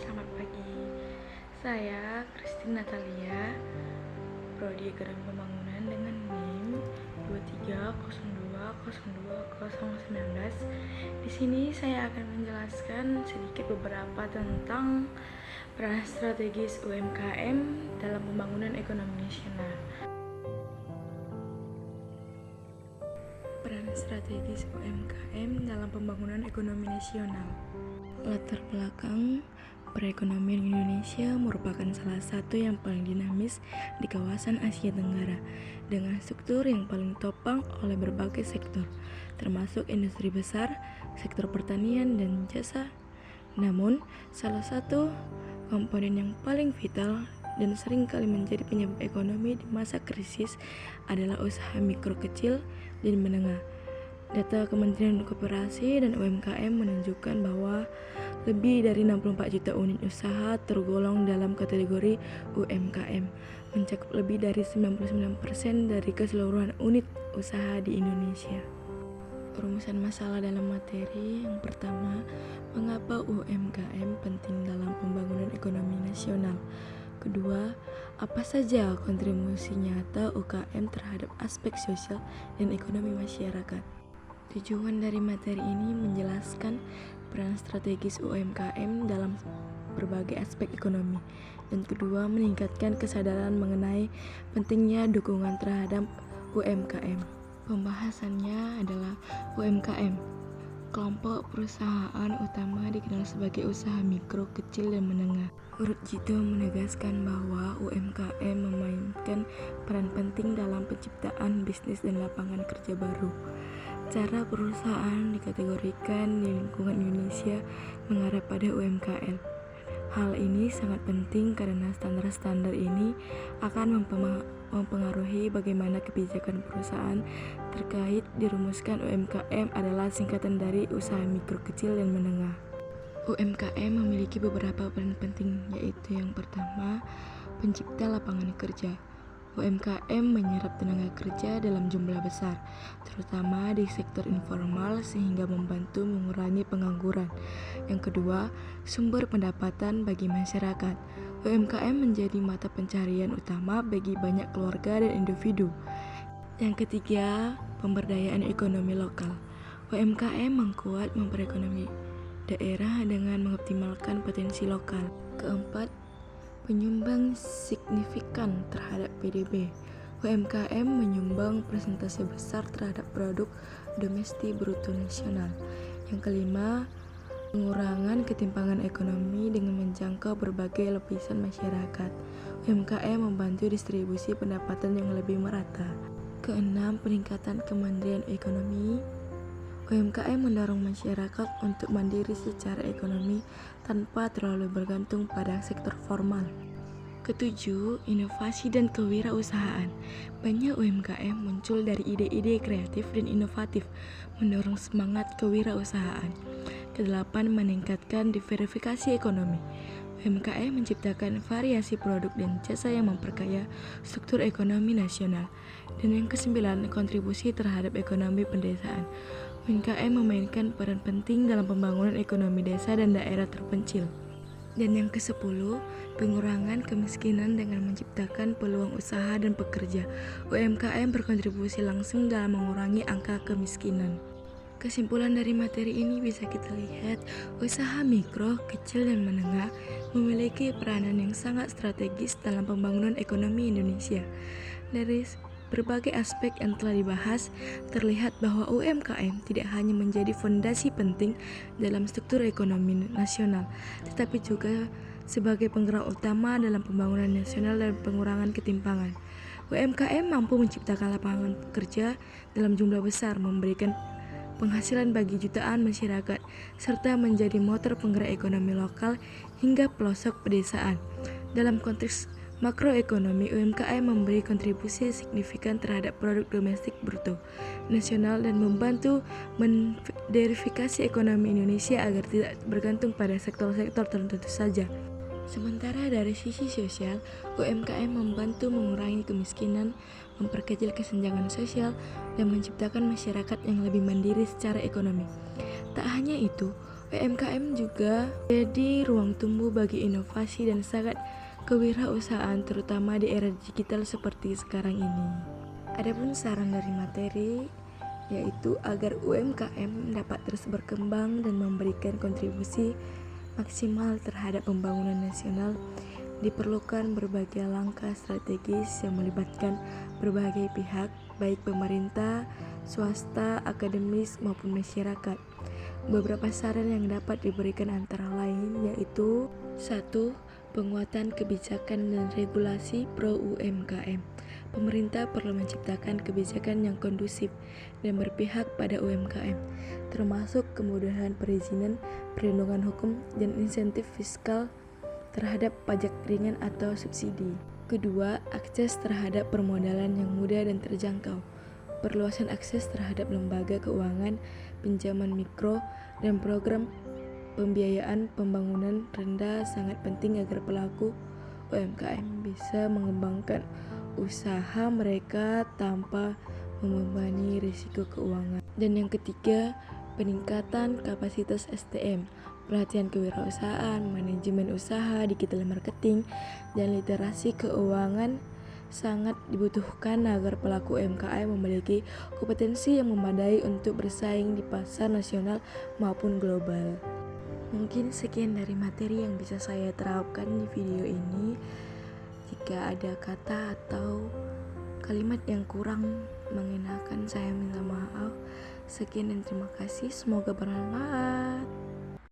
selamat pagi. Saya Christine Natalia, Prodi Ekonomi Pembangunan dengan NIM 2302020019. Di sini saya akan menjelaskan sedikit beberapa tentang peran strategis UMKM dalam pembangunan ekonomi nasional. Peran strategis UMKM dalam pembangunan ekonomi nasional. Latar belakang perekonomian Indonesia merupakan salah satu yang paling dinamis di kawasan Asia Tenggara, dengan struktur yang paling topang oleh berbagai sektor, termasuk industri besar, sektor pertanian, dan jasa. Namun, salah satu komponen yang paling vital dan sering kali menjadi penyebab ekonomi di masa krisis adalah usaha mikro, kecil, dan menengah. Data Kementerian Koperasi dan UMKM menunjukkan bahwa lebih dari 64 juta unit usaha tergolong dalam kategori UMKM, mencakup lebih dari 99% dari keseluruhan unit usaha di Indonesia. Rumusan masalah dalam materi yang pertama, mengapa UMKM penting dalam pembangunan ekonomi nasional? Kedua, apa saja kontribusi nyata UKM terhadap aspek sosial dan ekonomi masyarakat? Tujuan dari materi ini menjelaskan peran strategis UMKM dalam berbagai aspek ekonomi, dan kedua, meningkatkan kesadaran mengenai pentingnya dukungan terhadap UMKM. Pembahasannya adalah UMKM. Kelompok perusahaan utama dikenal sebagai usaha mikro, kecil, dan menengah. Urut Jito menegaskan bahwa UMKM memainkan peran penting dalam penciptaan bisnis dan lapangan kerja baru. Cara perusahaan dikategorikan di lingkungan Indonesia mengarah pada UMKM. Hal ini sangat penting karena standar-standar ini akan mempengaruhi bagaimana kebijakan perusahaan terkait dirumuskan. UMKM adalah singkatan dari usaha mikro, kecil, dan menengah. UMKM memiliki beberapa peran penting, yaitu yang pertama, pencipta lapangan kerja. UMKM menyerap tenaga kerja dalam jumlah besar, terutama di sektor informal, sehingga membantu mengurangi pengangguran. Yang kedua, sumber pendapatan bagi masyarakat. UMKM menjadi mata pencarian utama bagi banyak keluarga dan individu. Yang ketiga, pemberdayaan ekonomi lokal. UMKM memperekonomi daerah dengan mengoptimalkan potensi lokal. Keempat, penyumbang signifikan terhadap PDB. UMKM menyumbang persentase besar terhadap produk domestik bruto nasional. Yang kelima, pengurangan ketimpangan ekonomi dengan menjangkau berbagai lapisan masyarakat. UMKM membantu distribusi pendapatan yang lebih merata. Keenam, peningkatan kemandirian ekonomi. UMKM mendorong masyarakat untuk mandiri secara ekonomi tanpa terlalu bergantung pada sektor formal. Ketujuh, inovasi dan kewirausahaan. Banyak UMKM muncul dari ide-ide kreatif dan inovatif, mendorong semangat kewirausahaan. Kedelapan, meningkatkan diversifikasi ekonomi. UMKM menciptakan variasi produk dan jasa yang memperkaya struktur ekonomi nasional. Dan yang kesembilan, kontribusi terhadap ekonomi pedesaan. UMKM memainkan peran penting dalam pembangunan ekonomi desa dan daerah terpencil. Dan yang ke-10, pengurangan kemiskinan dengan menciptakan peluang usaha dan pekerja. UMKM berkontribusi langsung dalam mengurangi angka kemiskinan. Kesimpulan dari materi ini bisa kita lihat, usaha mikro, kecil, dan menengah memiliki peranan yang sangat strategis dalam pembangunan ekonomi Indonesia. Dari berbagai aspek yang telah dibahas, terlihat bahwa UMKM tidak hanya menjadi fondasi penting dalam struktur ekonomi nasional, tetapi juga sebagai penggerak utama dalam pembangunan nasional dan pengurangan ketimpangan. UMKM mampu menciptakan lapangan kerja dalam jumlah besar, memberikan penghasilan bagi jutaan masyarakat, serta menjadi motor penggerak ekonomi lokal hingga pelosok pedesaan. Dalam konteks makroekonomi, UMKM memberi kontribusi signifikan terhadap produk domestik bruto nasional dan membantu mendiversifikasi ekonomi Indonesia agar tidak bergantung pada sektor-sektor tertentu saja. Sementara dari sisi sosial, UMKM membantu mengurangi kemiskinan, memperkecil kesenjangan sosial, dan menciptakan masyarakat yang lebih mandiri secara ekonomi. Tak hanya itu, UMKM juga jadi ruang tumbuh bagi inovasi dan sangat kewirausahaan terutama di era digital seperti sekarang ini. Adapun saran dari materi yaitu agar UMKM dapat terus berkembang dan memberikan kontribusi maksimal terhadap pembangunan nasional, diperlukan berbagai langkah strategis yang melibatkan berbagai pihak, baik pemerintah, swasta, akademis, maupun masyarakat. Beberapa saran yang dapat diberikan antara lain yaitu 1. Penguatan kebijakan dan regulasi pro UMKM. Pemerintah perlu menciptakan kebijakan yang kondusif dan berpihak pada UMKM, termasuk kemudahan perizinan, perlindungan hukum, dan insentif fiskal terhadap pajak ringan atau subsidi. Kedua, akses terhadap permodalan yang mudah dan terjangkau. Perluasan akses terhadap lembaga keuangan, pinjaman mikro, dan program pembiayaan pembangunan rendah sangat penting agar pelaku UMKM bisa mengembangkan usaha mereka tanpa membebani risiko keuangan. Dan yang ketiga, peningkatan kapasitas SDM, pelatihan kewirausahaan, manajemen usaha, digital marketing, dan literasi keuangan sangat dibutuhkan agar pelaku UMKM memiliki kompetensi yang memadai untuk bersaing di pasar nasional maupun global. Mungkin sekian dari materi yang bisa saya terapkan di video ini. Jika ada kata atau kalimat yang kurang mengenakan, saya minta maaf. Sekian dan terima kasih. Semoga bermanfaat.